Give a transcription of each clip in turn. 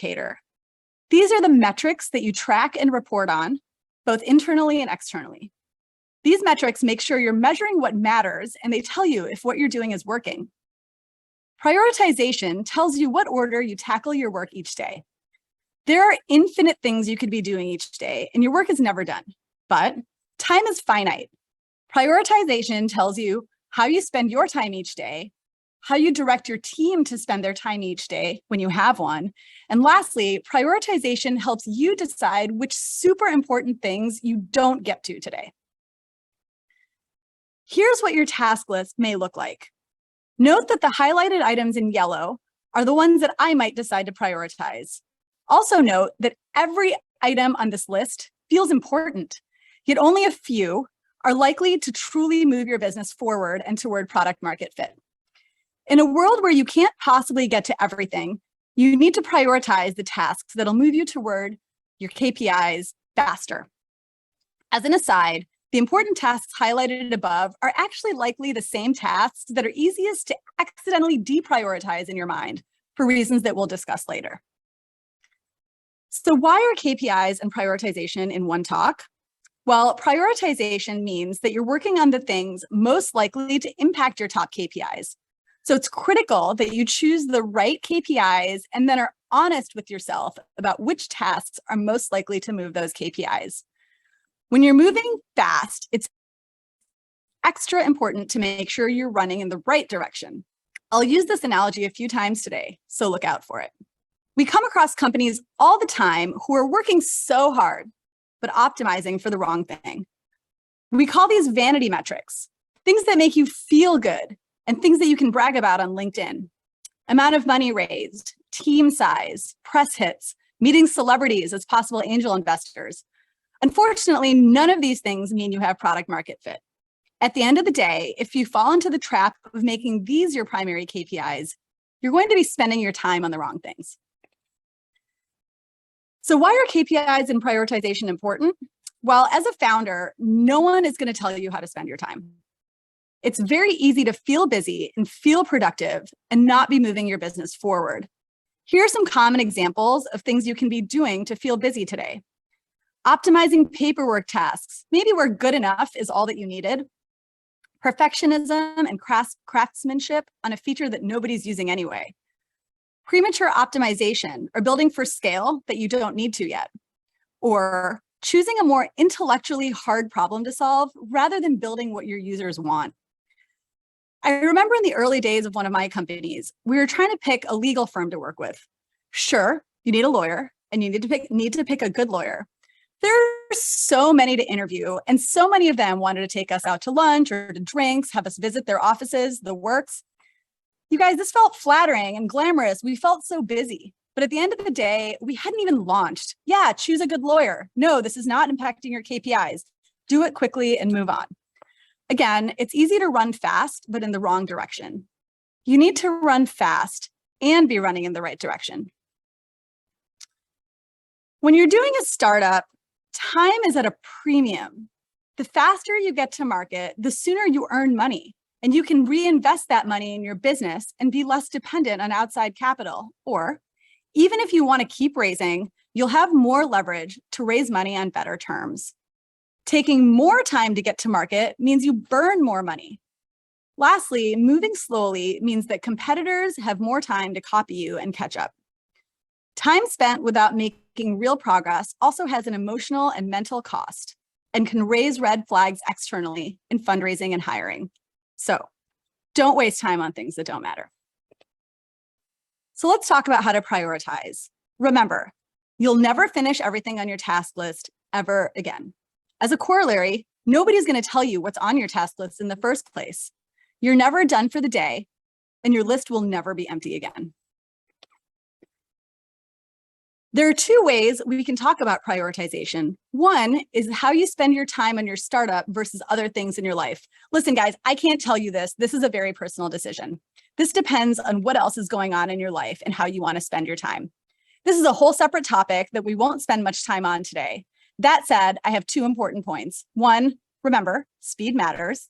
indicator. These are the metrics that you track and report on, both internally and externally. These metrics make sure you're measuring what matters, and they tell you if what you're doing is working. Prioritization tells you what order you tackle your work each day. There are infinite things you could be doing each day, and your work is never done. But time is finite. Prioritization tells you how you spend your time each day, how you direct your team to spend their time each day when you have one. And lastly, prioritization helps you decide which super important things you don't get to today. Here's what your task list may look like. Note that the highlighted items in yellow are the ones that I might decide to prioritize. Also note that every item on this list feels important, yet only a few are likely to truly move your business forward and toward product market fit. In a world where you can't possibly get to everything, you need to prioritize the tasks that'll move you toward your KPIs faster. As an aside, the important tasks highlighted above are actually likely the same tasks that are easiest to accidentally deprioritize in your mind for reasons that we'll discuss later. So why are KPIs and prioritization in one talk? Well, prioritization means that you're working on the things most likely to impact your top KPIs. So it's critical that you choose the right KPIs and then are honest with yourself about which tasks are most likely to move those KPIs. When you're moving fast, it's extra important to make sure you're running in the right direction. I'll use this analogy a few times today, so look out for it. We come across companies all the time who are working so hard, but optimizing for the wrong thing. We call these vanity metrics, things that make you feel good and things that you can brag about on LinkedIn. Amount of money raised, team size, press hits, meeting celebrities as possible angel investors. Unfortunately, none of these things mean you have product market fit. At the end of the day, if you fall into the trap of making these your primary KPIs, you're going to be spending your time on the wrong things. So why are KPIs and prioritization important? Well, as a founder, no one is going to tell you how to spend your time. It's very easy to feel busy and feel productive and not be moving your business forward. Here are some common examples of things you can be doing to feel busy today. Optimizing paperwork tasks, maybe where good enough is all that you needed. Perfectionism and craftsmanship on a feature that nobody's using anyway. Premature optimization or building for scale that you don't need to yet. Or choosing a more intellectually hard problem to solve rather than building what your users want. I remember in the early days of one of my companies, we were trying to pick a legal firm to work with. Sure, you need a lawyer and you need to pick a good lawyer. There's so many to interview, and so many of them wanted to take us out to lunch or to drinks, have us visit their offices, the works. You guys, this felt flattering and glamorous. We felt so busy. But at the end of the day, we hadn't even launched. Yeah, choose a good lawyer. No, this is not impacting your KPIs. Do it quickly and move on. Again, it's easy to run fast, but in the wrong direction. You need to run fast and be running in the right direction. When you're doing a startup, time is at a premium. The faster you get to market, the sooner you earn money, and you can reinvest that money in your business and be less dependent on outside capital. Or even if you want to keep raising, you'll have more leverage to raise money on better terms. Taking more time to get to market means you burn more money. Lastly, moving slowly means that competitors have more time to copy you and catch up. Time spent without making real progress also has an emotional and mental cost and can raise red flags externally in fundraising and hiring. So don't waste time on things that don't matter. So let's talk about how to prioritize. Remember, you'll never finish everything on your task list ever again. As a corollary, nobody's going to tell you what's on your task list in the first place. You're never done for the day, and your list will never be empty again. There are two ways we can talk about prioritization. One is how you spend your time on your startup versus other things in your life. Listen, guys, I can't tell you this. This is a very personal decision. This depends on what else is going on in your life and how you want to spend your time. This is a whole separate topic that we won't spend much time on today. That said, I have two important points. One, remember, speed matters.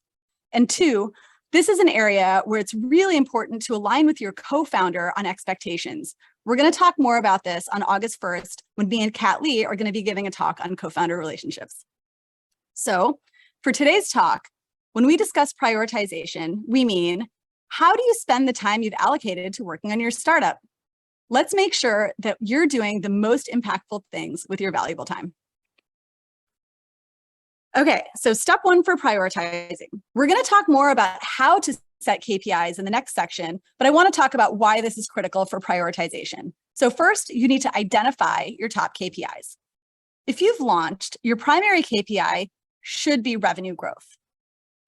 And two, this is an area where it's really important to align with your co-founder on expectations. We're going to talk more about this on August 1st when me and Kat Lee are going to be giving a talk on co-founder relationships. So for today's talk, when we discuss prioritization, we mean, how do you spend the time you've allocated to working on your startup? Let's make sure that you're doing the most impactful things with your valuable time. Okay, so step one for prioritizing. We're going to talk more about how to set KPIs in the next section, but I want to talk about why this is critical for prioritization. So first, you need to identify your top KPIs. If you've launched, your primary KPI should be revenue growth.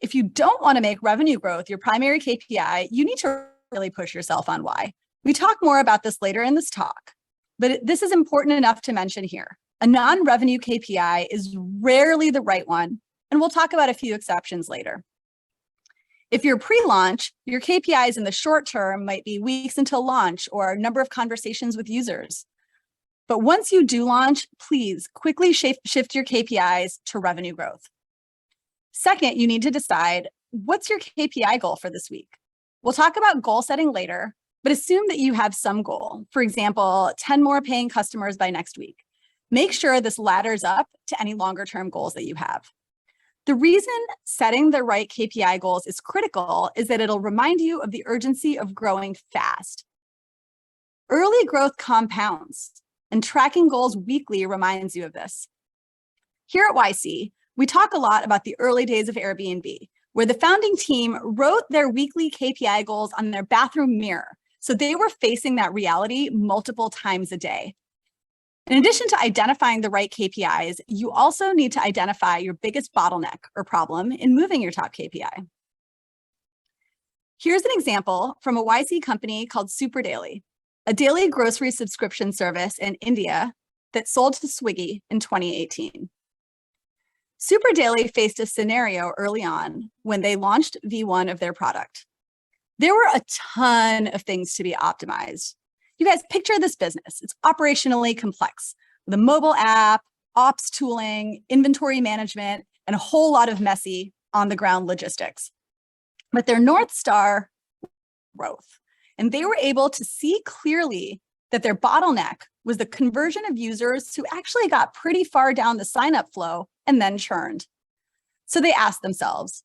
If you don't want to make revenue growth your primary KPI, you need to really push yourself on why. We talk more about this later in this talk, but this is important enough to mention here. A non-revenue KPI is rarely the right one, and we'll talk about a few exceptions later. If you're pre-launch, your KPIs in the short term might be weeks until launch or number of conversations with users. But once you do launch, please quickly shift your KPIs to revenue growth. Second, you need to decide, what's your KPI goal for this week? We'll talk about goal setting later, but assume that you have some goal. For example, 10 more paying customers by next week. Make sure this ladders up to any longer term goals that you have. The reason setting the right KPI goals is critical is that it'll remind you of the urgency of growing fast. Early growth compounds, and tracking goals weekly reminds you of this. Here at YC, we talk a lot about the early days of Airbnb, where the founding team wrote their weekly KPI goals on their bathroom mirror, so they were facing that reality multiple times a day. In addition to identifying the right KPIs, you also need to identify your biggest bottleneck or problem in moving your top KPI. Here's an example from a YC company called Super Daily, a daily grocery subscription service in India that sold to Swiggy in 2018. Super Daily faced a scenario early on when they launched V1 of their product. There were a ton of things to be optimized. You guys picture this business. It's operationally complex with a mobile app, ops tooling, inventory management, and a whole lot of messy on-the-ground logistics. But their North Star, growth. And they were able to see clearly that their bottleneck was the conversion of users who actually got pretty far down the sign-up flow and then churned. So they asked themselves,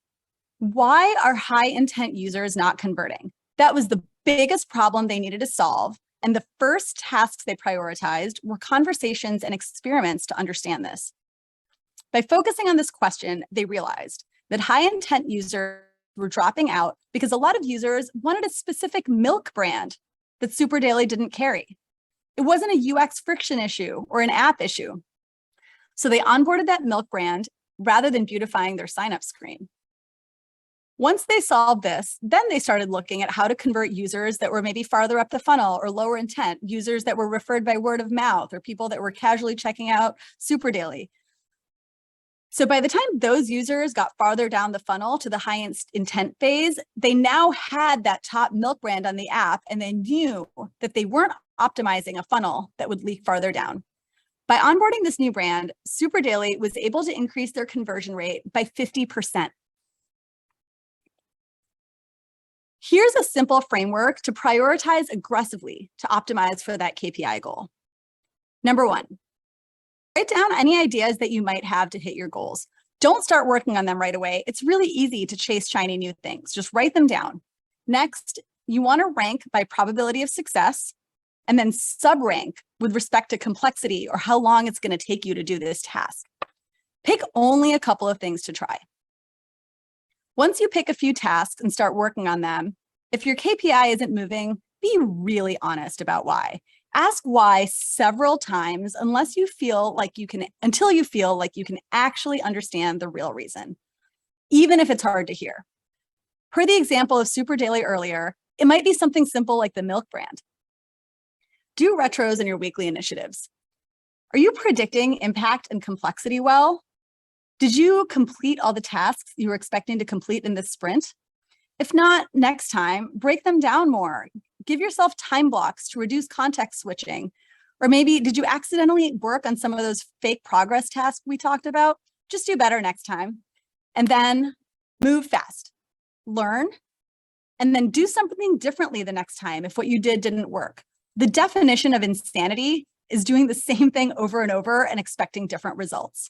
why are high intent users not converting? That was the biggest problem they needed to solve. And the first tasks they prioritized were conversations and experiments to understand this. By focusing on this question, they realized that high intent users were dropping out because a lot of users wanted a specific milk brand that Super Daily didn't carry. It wasn't a UX friction issue or an app issue. So they onboarded that milk brand rather than beautifying their sign-up screen. Once they solved this, then they started looking at how to convert users that were maybe farther up the funnel or lower intent, users that were referred by word of mouth or people that were casually checking out Super Daily. So by the time those users got farther down the funnel to the high intent phase, they now had that top milk brand on the app, and they knew that they weren't optimizing a funnel that would leak farther down. By onboarding this new brand, Super Daily was able to increase their conversion rate by 50%. Here's a simple framework to prioritize aggressively to optimize for that KPI goal. Number one, write down any ideas that you might have to hit your goals. Don't start working on them right away. It's really easy to chase shiny new things. Just write them down. Next, you want to rank by probability of success and then sub-rank with respect to complexity or how long it's going to take you to do this task. Pick only a couple of things to try. Once you pick a few tasks and start working on them, if your KPI isn't moving, be really honest about why. Ask why several times until you feel like you can actually understand the real reason, even if it's hard to hear. Per the example of Super Daily earlier, it might be something simple like the milk brand. Do retros in your weekly initiatives. Are you predicting impact and complexity well? Did you complete all the tasks you were expecting to complete in this sprint? If not, next time, break them down more. Give yourself time blocks to reduce context switching. Or maybe, did you accidentally work on some of those fake progress tasks we talked about? Just do better next time. And then move fast, learn, and then do something differently the next time if what you did didn't work. The definition of insanity is doing the same thing over and over and expecting different results.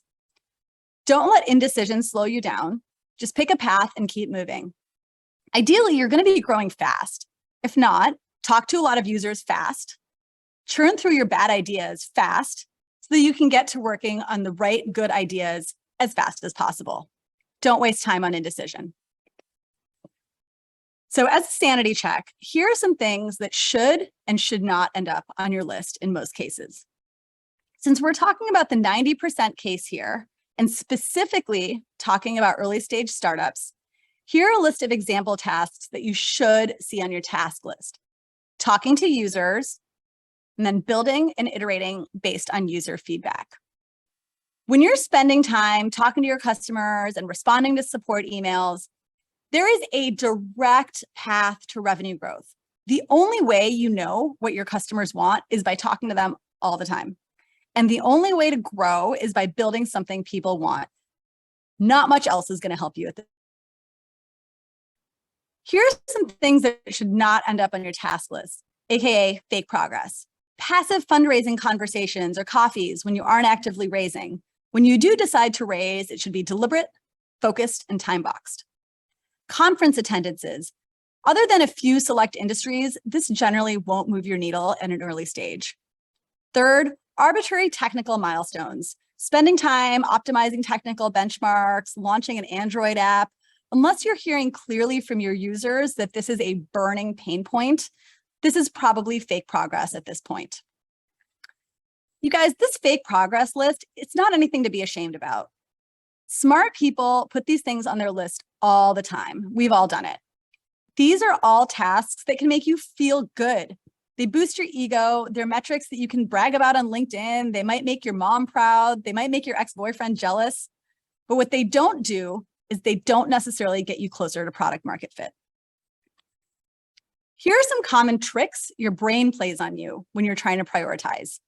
Don't let indecision slow you down. Just pick a path and keep moving. Ideally, you're going to be growing fast. If not, talk to a lot of users fast. Churn through your bad ideas fast so that you can get to working on the right good ideas as fast as possible. Don't waste time on indecision. So as a sanity check, here are some things that should and should not end up on your list in most cases. Since we're talking about the 90% case here, and specifically talking about early stage startups, here are a list of example tasks that you should see on your task list. Talking to users, and then building and iterating based on user feedback. When you're spending time talking to your customers and responding to support emails, there is a direct path to revenue growth. The only way you know what your customers want is by talking to them all the time. And the only way to grow is by building something people want. Not much else is going to help you at this. Here's some things that should not end up on your task list, AKA fake progress. Passive fundraising conversations or coffees when you aren't actively raising. When you do decide to raise, it should be deliberate, focused, and time-boxed. Conference attendances. Other than a few select industries, this generally won't move your needle at an early stage. Third, arbitrary technical milestones. Spending time optimizing technical benchmarks, launching an Android app. Unless you're hearing clearly from your users that this is a burning pain point, this is probably fake progress at this point. You guys, this fake progress list, it's not anything to be ashamed about. Smart people put these things on their list all the time. We've all done it. These are all tasks that can make you feel good. They boost your ego. They're metrics that you can brag about on LinkedIn. They might make your mom proud. They might make your ex-boyfriend jealous. But what they don't do is they don't necessarily get you closer to product market fit. Here are some common tricks your brain plays on you when you're trying to prioritize.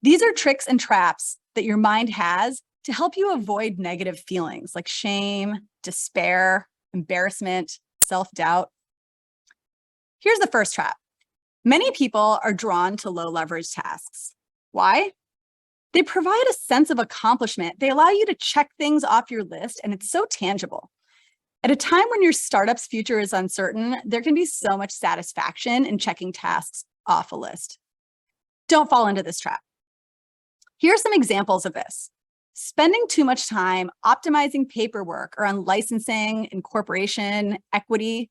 These are tricks and traps that your mind has to help you avoid negative feelings like shame, despair, embarrassment, self-doubt. Here's the first trap. Many people are drawn to low leverage tasks. Why? They provide a sense of accomplishment. They allow you to check things off your list, and it's so tangible. At a time when your startup's future is uncertain, there can be so much satisfaction in checking tasks off a list. Don't fall into this trap. Here are some examples of this. Spending too much time optimizing paperwork or on licensing, incorporation, equity.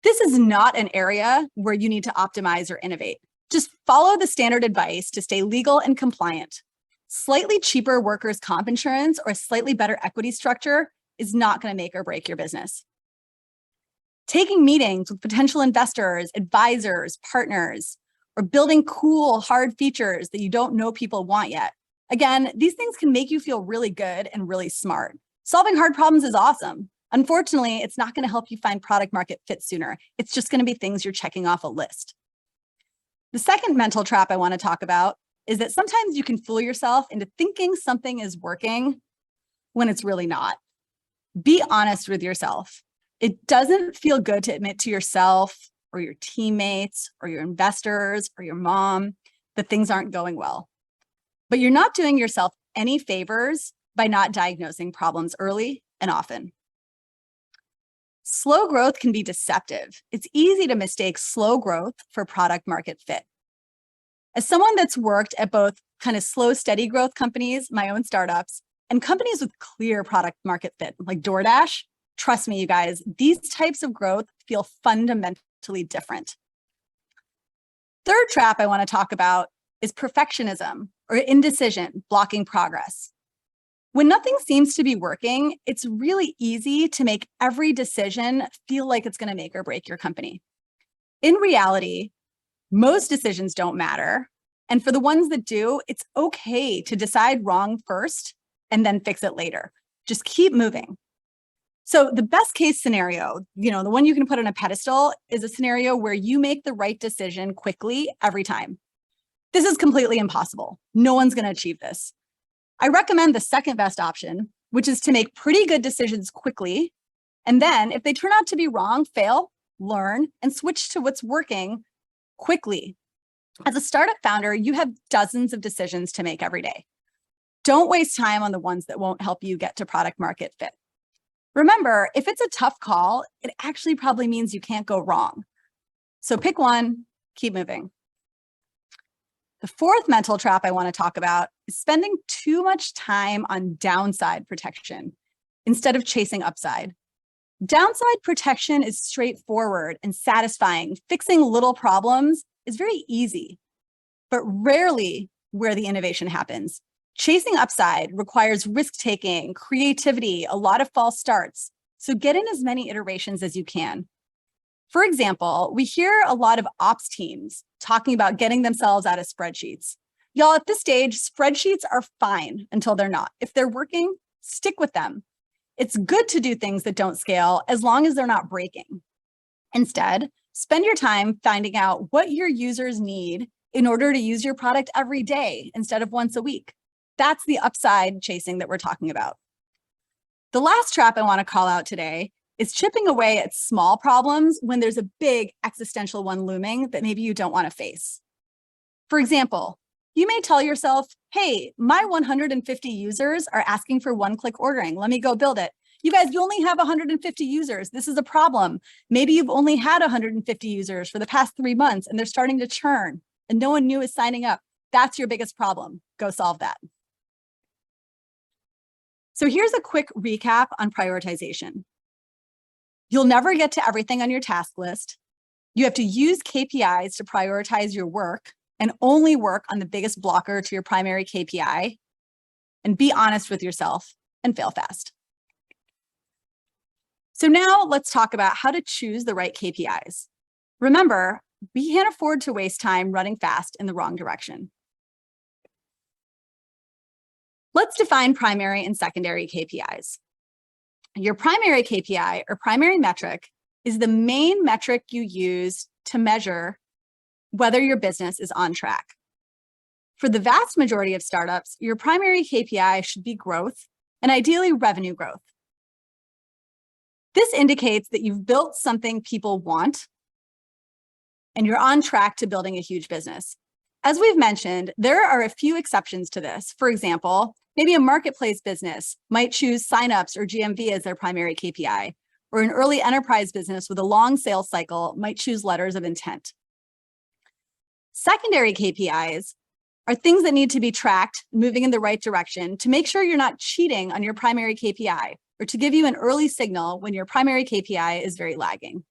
This is not an area where you need to optimize or innovate. Just follow the standard advice to stay legal and compliant. Slightly cheaper workers' comp insurance or a slightly better equity structure is not going to make or break your business. Taking meetings with potential investors, advisors, partners, or building cool, hard features that you don't know people want yet. Again, these things can make you feel really good and really smart. Solving hard problems is awesome. Unfortunately, it's not going to help you find product market fit sooner. It's just going to be things you're checking off a list. The second mental trap I want to talk about is that sometimes you can fool yourself into thinking something is working when it's really not. Be honest with yourself. It doesn't feel good to admit to yourself or your teammates or your investors or your mom that things aren't going well. But you're not doing yourself any favors by not diagnosing problems early and often. Slow growth can be deceptive. It's easy to mistake slow growth for product market fit. As someone that's worked at both kind of slow, steady growth companies, my own startups, and companies with clear product market fit, like Doordash, trust me, you guys, these types of growth feel fundamentally different. Third trap I want to talk about is perfectionism or indecision blocking progress. When nothing seems to be working, it's really easy to make every decision feel like it's going to make or break your company. In reality, most decisions don't matter. And for the ones that do, it's okay to decide wrong first and then fix it later. Just keep moving. So the best case scenario, the one you can put on a pedestal, is a scenario where you make the right decision quickly every time. This is completely impossible. No one's going to achieve this. I recommend the second best option, which is to make pretty good decisions quickly. And then if they turn out to be wrong, fail, learn, and switch to what's working quickly. As a startup founder, you have dozens of decisions to make every day. Don't waste time on the ones that won't help you get to product market fit. Remember, if it's a tough call, it actually probably means you can't go wrong. So pick one, keep moving. The fourth mental trap I want to talk about is spending too much time on downside protection instead of chasing upside. Downside protection is straightforward and satisfying. Fixing little problems is very easy, but rarely where the innovation happens. Chasing upside requires risk-taking, creativity, a lot of false starts. So get in as many iterations as you can. For example, we hear a lot of ops teams talking about getting themselves out of spreadsheets. Y'all, at this stage, spreadsheets are fine until they're not. If they're working, stick with them. It's good to do things that don't scale as long as they're not breaking. Instead, spend your time finding out what your users need in order to use your product every day instead of once a week. That's the upside chasing that we're talking about. The last trap I want to call out today is chipping away at small problems when there's a big existential one looming that maybe you don't want to face. For example, you may tell yourself, hey, my 150 users are asking for one-click ordering. Let me go build it. You guys, you only have 150 users. This is a problem. Maybe you've only had 150 users for the past 3 months and they're starting to churn and no one new is signing up. That's your biggest problem. Go solve that. So here's a quick recap on prioritization. You'll never get to everything on your task list. You have to use KPIs to prioritize your work and only work on the biggest blocker to your primary KPI. And be honest with yourself and fail fast. So now let's talk about how to choose the right KPIs. Remember, we can't afford to waste time running fast in the wrong direction. Let's define primary and secondary KPIs. Your primary KPI or primary metric is the main metric you use to measure whether your business is on track. For the vast majority of startups, your primary KPI should be growth and ideally revenue growth. This indicates that you've built something people want and you're on track to building a huge business. As we've mentioned, there are a few exceptions to this. For example, maybe a marketplace business might choose signups or GMV as their primary KPI, or an early enterprise business with a long sales cycle might choose letters of intent. Secondary KPIs are things that need to be tracked, moving in the right direction to make sure you're not cheating on your primary KPI, or to give you an early signal when your primary KPI is very lagging.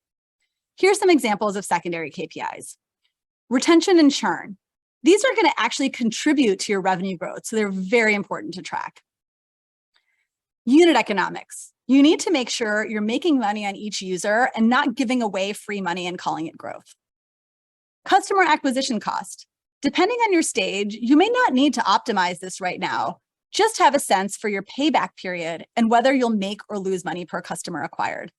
Here's some examples of secondary KPIs. Retention and churn. These are going to actually contribute to your revenue growth, so they're very important to track. Unit economics. You need to make sure you're making money on each user and not giving away free money and calling it growth. Customer acquisition cost. Depending on your stage, you may not need to optimize this right now. Just have a sense for your payback period and whether you'll make or lose money per customer acquired.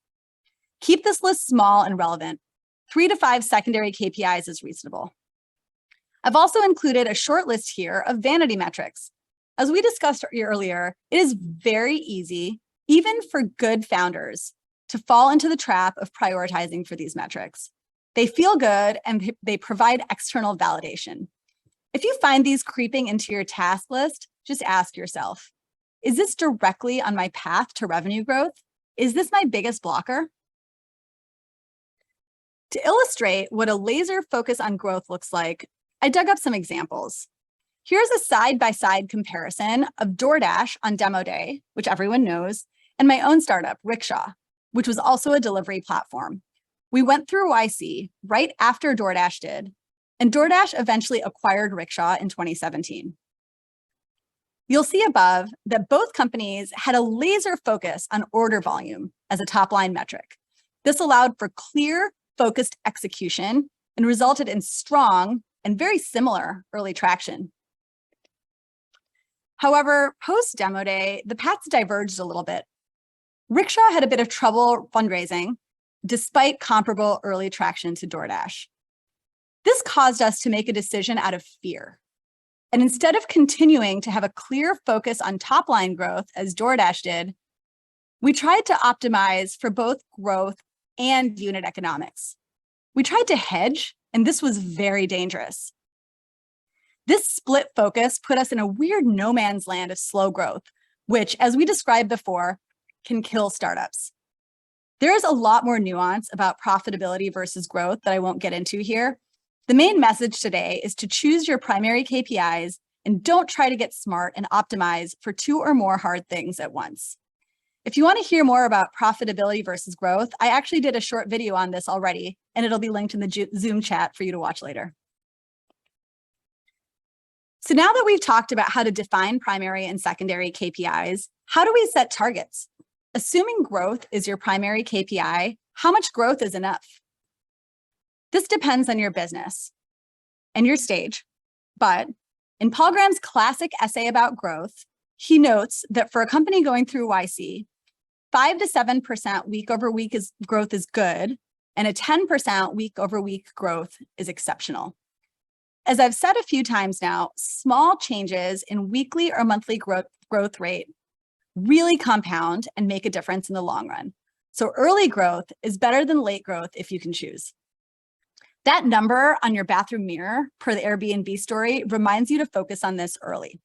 Keep this list small and relevant. 3 to 5 secondary KPIs is reasonable. I've also included a short list here of vanity metrics. As we discussed earlier, it is very easy, even for good founders, to fall into the trap of prioritizing for these metrics. They feel good and they provide external validation. If you find these creeping into your task list, just ask yourself, is this directly on my path to revenue growth? Is this my biggest blocker? To illustrate what a laser focus on growth looks like, I dug up some examples. Here's a side-by-side comparison of Doordash on demo day, which everyone knows, and my own startup, Rickshaw, which was also a delivery platform. We went through YC right after Doordash did, and Doordash eventually acquired Rickshaw in 2017. You'll see above that both companies had a laser focus on order volume as a top-line metric. This allowed for clear, focused execution and resulted in strong and very similar early traction. However, post-demo day, the paths diverged a little bit. Rickshaw had a bit of trouble fundraising despite comparable early traction to Doordash. This caused us to make a decision out of fear. And instead of continuing to have a clear focus on top-line growth as Doordash did, we tried to optimize for both growth and unit economics. We tried to hedge, and this was very dangerous. This split focus put us in a weird no man's land of slow growth, which, as we described before, can kill startups. There's a lot more nuance about profitability versus growth that I won't get into here. The main message today is to choose your primary KPIs and don't try to get smart and optimize for 2 or more hard things at once. If you want to hear more about profitability versus growth, I actually did a short video on this already, and it'll be linked in the Zoom chat for you to watch later. So now that we've talked about how to define primary and secondary KPIs, how do we set targets? Assuming growth is your primary KPI, how much growth is enough? This depends on your business and your stage, but in Paul Graham's classic essay about growth, he notes that for a company going through YC, 5 to 7% week over week growth is good, and a 10% week over week growth is exceptional. As I've said a few times now, small changes in weekly or monthly growth rate really compound and make a difference in the long run. So early growth is better than late growth if you can choose. That number on your bathroom mirror, per the Airbnb story, reminds you to focus on this early.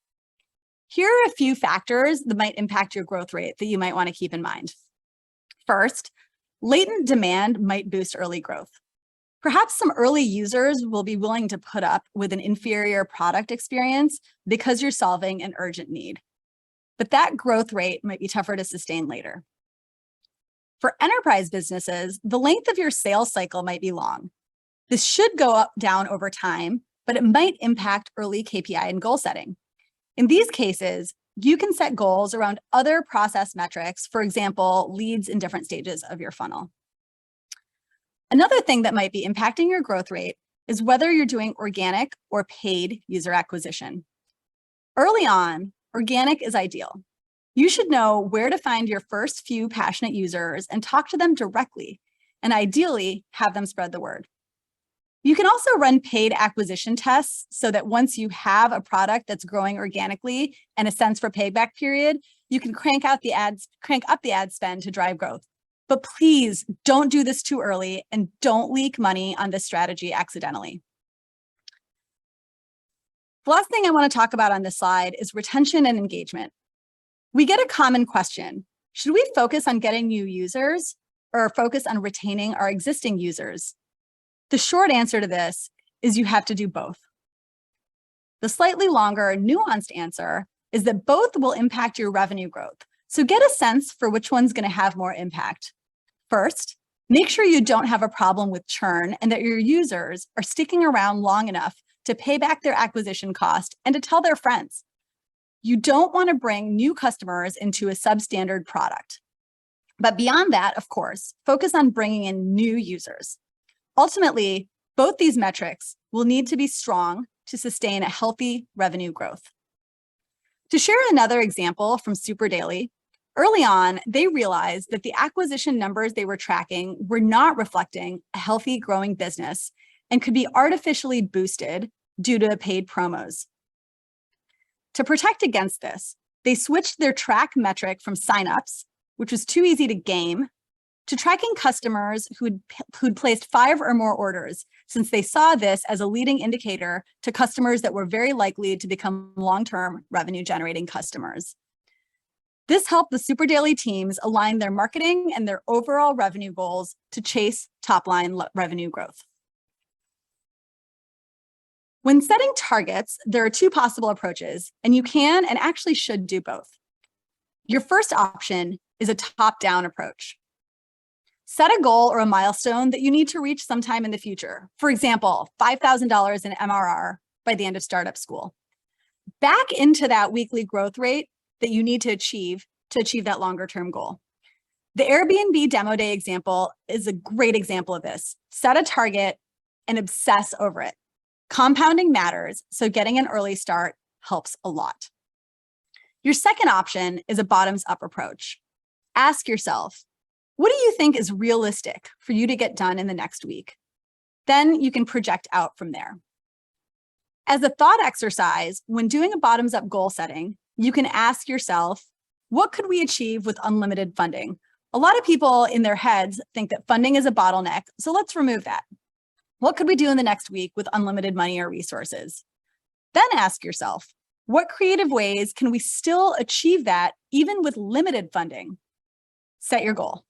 Here are a few factors that might impact your growth rate that you might want to keep in mind. First, latent demand might boost early growth. Perhaps some early users will be willing to put up with an inferior product experience because you're solving an urgent need. But that growth rate might be tougher to sustain later. For enterprise businesses, the length of your sales cycle might be long. This should go down over time, but it might impact early KPI and goal setting. In these cases, you can set goals around other process metrics, for example, leads in different stages of your funnel. Another thing that might be impacting your growth rate is whether you're doing organic or paid user acquisition. Early on, organic is ideal. You should know where to find your first few passionate users and talk to them directly, and ideally have them spread the word. You can also run paid acquisition tests so that once you have a product that's growing organically and a sense for payback period, you can crank up the ad spend to drive growth. But please don't do this too early and don't leak money on this strategy accidentally. The last thing I want to talk about on this slide is retention and engagement. We get a common question. Should we focus on getting new users or focus on retaining our existing users? The short answer to this is you have to do both. The slightly longer, nuanced answer is that both will impact your revenue growth. So get a sense for which one's going to have more impact. First, make sure you don't have a problem with churn and that your users are sticking around long enough to pay back their acquisition cost and to tell their friends. You don't want to bring new customers into a substandard product. But beyond that, of course, focus on bringing in new users. Ultimately, both these metrics will need to be strong to sustain a healthy revenue growth. To share another example from Super Daily, early on, they realized that the acquisition numbers they were tracking were not reflecting a healthy growing business and could be artificially boosted due to paid promos. To protect against this, they switched their track metric from signups, which was too easy to game, to tracking customers who'd placed 5 or more orders, since they saw this as a leading indicator to customers that were very likely to become long-term revenue-generating customers. This helped the Super Daily teams align their marketing and their overall revenue goals to chase top-line revenue growth. When setting targets, there are 2 possible approaches, and you can and actually should do both. Your first option is a top-down approach. Set a goal or a milestone that you need to reach sometime in the future. For example, $5,000 in MRR by the end of startup school. Back into that weekly growth rate that you need to achieve that longer term goal. The Airbnb demo day example is a great example of this. Set a target and obsess over it. Compounding matters, so getting an early start helps a lot. Your second option is a bottoms-up approach. Ask yourself, what do you think is realistic for you to get done in the next week? Then you can project out from there. As a thought exercise, when doing a bottoms-up goal setting, you can ask yourself, what could we achieve with unlimited funding? A lot of people in their heads think that funding is a bottleneck, so let's remove that. What could we do in the next week with unlimited money or resources? Then ask yourself, what creative ways can we still achieve that even with limited funding? Set your goal.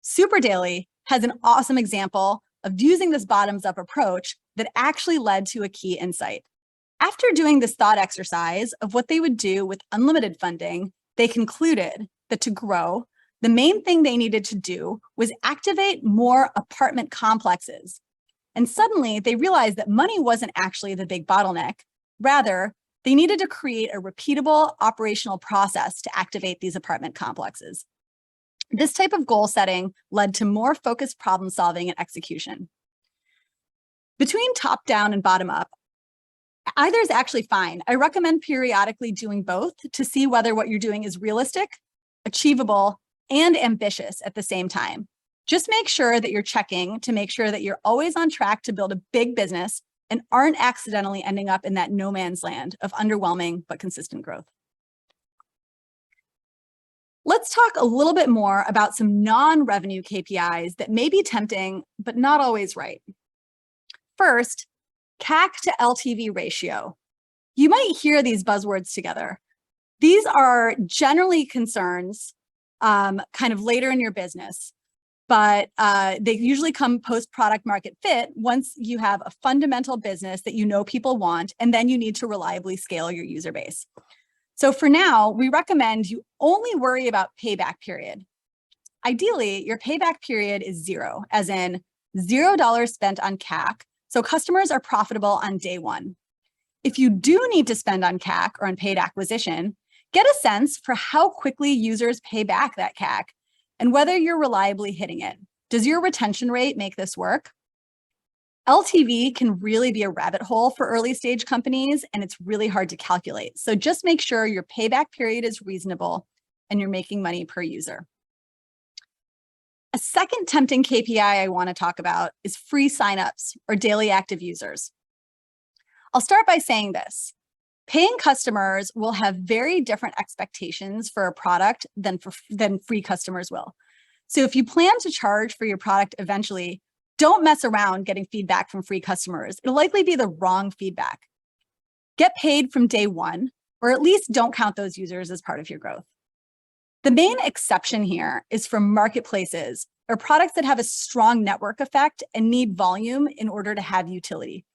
Super Daily has an awesome example of using this bottoms-up approach that actually led to a key insight. After doing this thought exercise of what they would do with unlimited funding, they concluded that to grow, the main thing they needed to do was activate more apartment complexes. And suddenly they realized that money wasn't actually the big bottleneck. Rather, they needed to create a repeatable operational process to activate these apartment complexes. This type of goal setting led to more focused problem solving and execution. Between top down and bottom up, either is actually fine. I recommend periodically doing both to see whether what you're doing is realistic, achievable, and ambitious at the same time. Just make sure that you're checking to make sure that you're always on track to build a big business and aren't accidentally ending up in that no man's land of underwhelming but consistent growth. Let's talk a little bit more about some non-revenue KPIs that may be tempting, but not always right. First, CAC to LTV ratio. You might hear these buzzwords together. These are generally concerns kind of later in your business, but they usually come post product market fit once you have a fundamental business that you know people want, and then you need to reliably scale your user base. So for now, we recommend you only worry about payback period. Ideally, your payback period is zero, as in $0 spent on CAC, so customers are profitable on day one. If you do need to spend on CAC or on paid acquisition, get a sense for how quickly users pay back that CAC and whether you're reliably hitting it. Does your retention rate make this work? LTV can really be a rabbit hole for early stage companies, and it's really hard to calculate. So just make sure your payback period is reasonable and you're making money per user. A second tempting KPI I want to talk about is free signups or daily active users. I'll start by saying this. Paying customers will have very different expectations for a product than free customers will. So if you plan to charge for your product eventually, don't mess around getting feedback from free customers. It'll likely be the wrong feedback. Get paid from day one, or at least don't count those users as part of your growth. The main exception here is for marketplaces or products that have a strong network effect and need volume in order to have utility.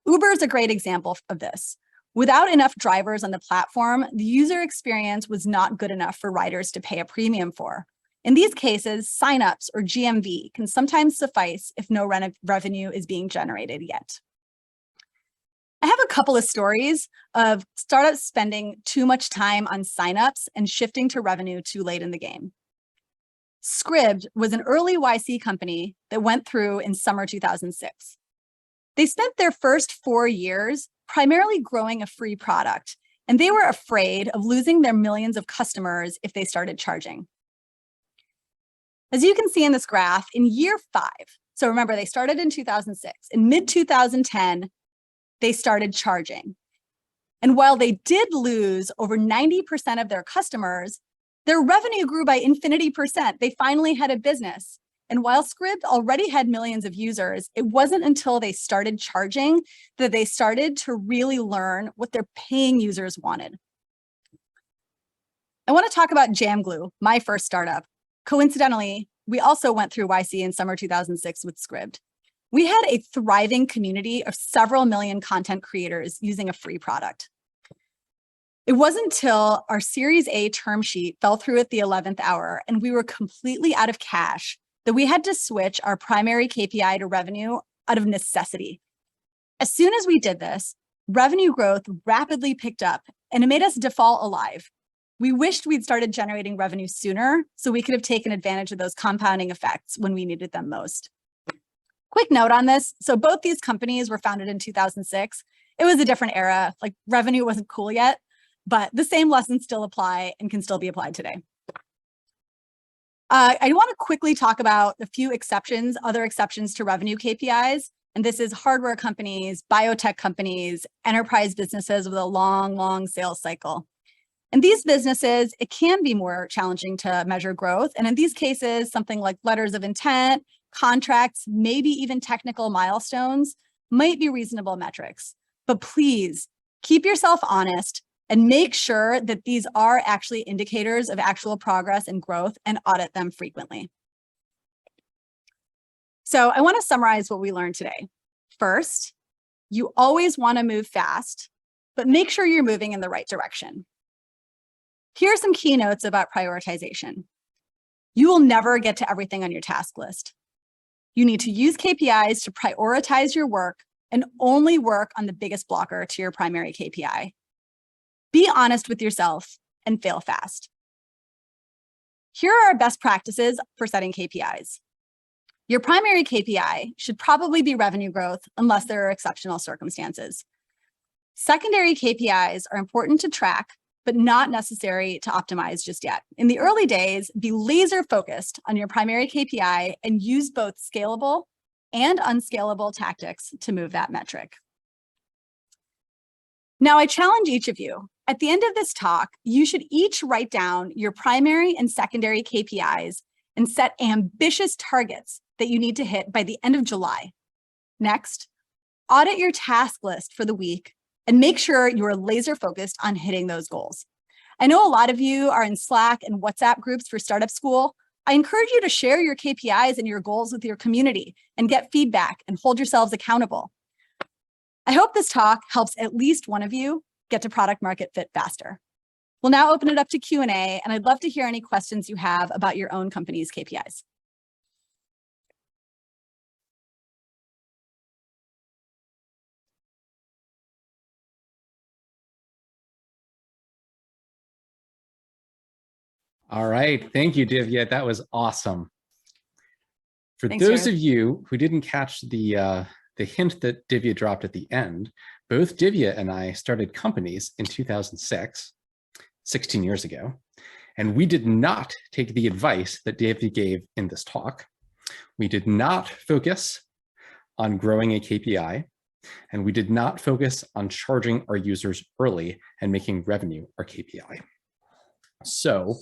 Uber is a great example of this. Without enough drivers on the platform, the user experience was not good enough for riders to pay a premium for. In these cases, signups or GMV can sometimes suffice if no revenue is being generated yet. I have a couple of stories of startups spending too much time on signups and shifting to revenue too late in the game. Scribd was an early YC company that went through in summer 2006. They spent their first 4 years primarily growing a free product, and they were afraid of losing their millions of customers if they started charging. As you can see in this graph, in year 5, so remember they started in 2006, in mid-2010, they started charging. And while they did lose over 90% of their customers, their revenue grew by infinity percent. They finally had a business. And while Scribd already had millions of users, it wasn't until they started charging that they started to really learn what their paying users wanted. I want to talk about JamGlue, my first startup. Coincidentally, we also went through YC in summer 2006 with Scribd. We had a thriving community of several million content creators using a free product. It wasn't until our Series A term sheet fell through at the 11th hour and we were completely out of cash that we had to switch our primary KPI to revenue out of necessity. As soon as we did this, revenue growth rapidly picked up and it made us default alive. We wished we'd started generating revenue sooner so we could have taken advantage of those compounding effects when we needed them most. Quick note on this. So both these companies were founded in 2006. It was a different era, like revenue wasn't cool yet, but the same lessons still apply and can still be applied today. I want to quickly talk about a few exceptions, other exceptions to revenue KPIs. And this is hardware companies, biotech companies, enterprise businesses with a long sales cycle. In these businesses, it can be more challenging to measure growth. And in these cases, something like letters of intent, contracts, maybe even technical milestones might be reasonable metrics. but please keep yourself honest and make sure that these are actually indicators of actual progress and growth, and audit them frequently. So I want to summarize what we learned today. First, you always want to move fast, but make sure you're moving in the right direction. Here are some key notes about prioritization. You will never get to everything on your task list. You need to use KPIs to prioritize your work and only work on the biggest blocker to your primary KPI. Be honest with yourself and fail fast. Here are our best practices for setting KPIs. Your primary KPI should probably be revenue growth unless there are exceptional circumstances. Secondary KPIs are important to track, but not necessary to optimize just yet. In the early days, be laser focused on your primary KPI and use both scalable and unscalable tactics to move that metric. Now, I challenge each of you. At the end of this talk, you should each write down your primary and secondary KPIs and set ambitious targets that you need to hit by the end of July. Next, audit your task list for the week and make sure you are laser focused on hitting those goals. I know a lot of you are in Slack and WhatsApp groups for Startup School. I encourage you to share your KPIs and your goals with your community and get feedback and hold yourselves accountable. I hope this talk helps at least one of you get to product market fit faster. We'll now open it up to Q&A, and I'd love to hear any questions you have about your own company's KPIs. All right, thank you, Divya. That was awesome. For Thanks, those Jared. of you who didn't catch the hint that Divya dropped at the end, both Divya and I started companies in 2006, 16 years ago, and we did not take the advice that Divya gave in this talk. We did not focus on growing a KPI, and we did not focus on charging our users early and making revenue our KPI. So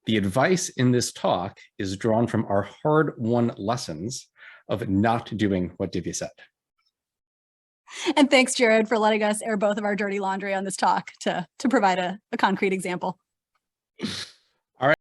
the advice in this talk is drawn from our hard-won lessons of not doing what Divya said. And thanks, Jared, for letting us air both of our dirty laundry on this talk to provide a concrete example.